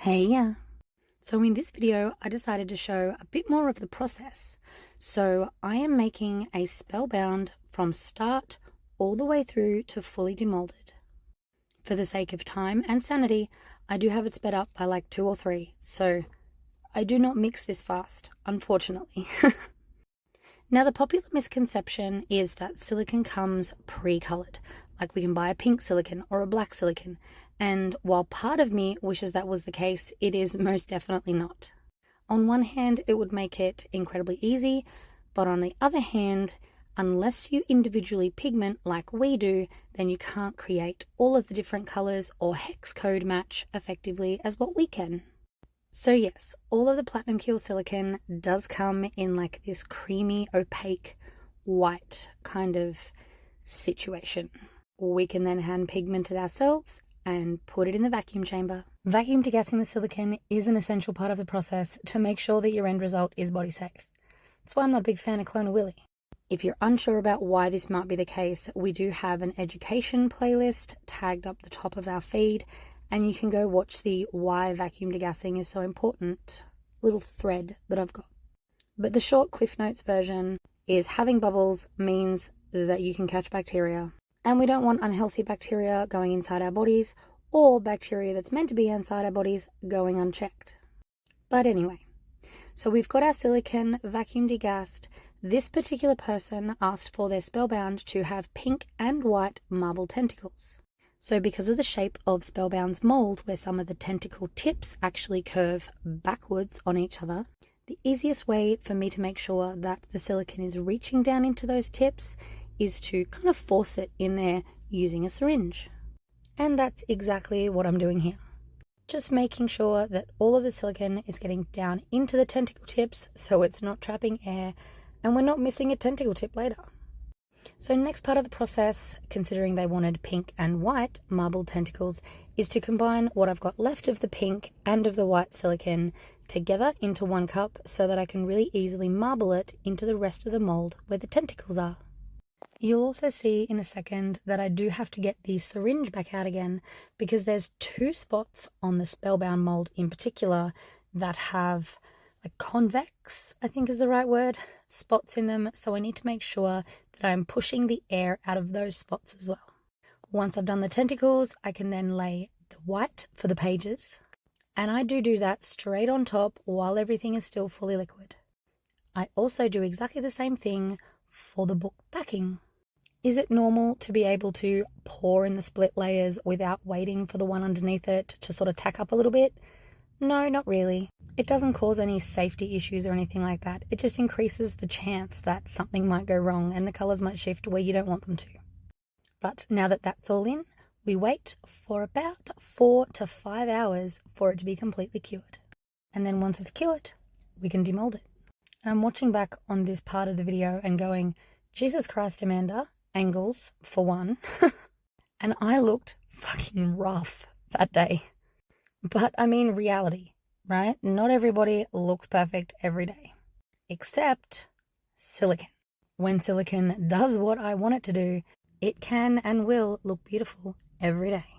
Heya. So in this video, I decided to show a bit more of the process. So I am making a spellbound from start all the way through to fully demolded. For the sake of time and sanity, I do have it sped up by like 2 or 3. So I do not mix this fast, unfortunately. Now, the popular misconception is that silicone comes pre-colored, like we can buy a pink silicone or a black silicone, and while part of me wishes that was the case, it is most definitely not. On one hand, it would make it incredibly easy, but on the other hand, unless you individually pigment like we do, then you can't create all of the different colors or hex code match effectively as what we can. So yes, all of the platinum keel silicone does come in like this creamy, opaque, white kind of situation. We can then hand pigment it ourselves and put it in the vacuum chamber. Vacuum degassing the silicone is an essential part of the process to make sure that your end result is body safe. That's why I'm not a big fan of Clone Willy. If you're unsure about why this might be the case, we do have an education playlist tagged up the top of our feed, and you can go watch the why vacuum degassing is so important little thread that I've got. But the short Cliff Notes version is having bubbles means that you can catch bacteria. And we don't want unhealthy bacteria going inside our bodies or bacteria that's meant to be inside our bodies going unchecked. But anyway, so we've got our silicone vacuum degassed. This particular person asked for their spellbound to have pink and white marble tentacles. So because of the shape of Spellbound's mold, where some of the tentacle tips actually curve backwards on each other, the easiest way for me to make sure that the silicone is reaching down into those tips is to kind of force it in there using a syringe. And that's exactly what I'm doing here. Just making sure that all of the silicone is getting down into the tentacle tips so it's not trapping air and we're not missing a tentacle tip later. So next part of the process, considering they wanted pink and white marble tentacles, is to combine what I've got left of the pink and of the white silicone together into one cup so that I can really easily marble it into the rest of the mold where the tentacles are. You'll also see in a second that I do have to get the syringe back out again because there's 2 spots on the Spellbound mold in particular that have like convex, I think is the right word, spots in them. So I need to make sure that I'm pushing the air out of those spots as well. Once I've done the tentacles, I can then lay the white for the pages. And I do that straight on top while everything is still fully liquid. I also do exactly the same thing for the book backing. Is it normal to be able to pour in the split layers without waiting for the one underneath it to sort of tack up a little bit? No, not really. It doesn't cause any safety issues or anything like that. It just increases the chance that something might go wrong and the colours might shift where you don't want them to. But now that that's all in, we wait for about 4 to 5 hours for it to be completely cured. And then once it's cured, we can demold it. And I'm watching back on this part of the video and going, Jesus Christ, Amanda, angles for one. And I looked fucking rough that day. But I mean reality, right? Not everybody looks perfect every day, except silicone. When silicone does what I want it to do, it can and will look beautiful every day.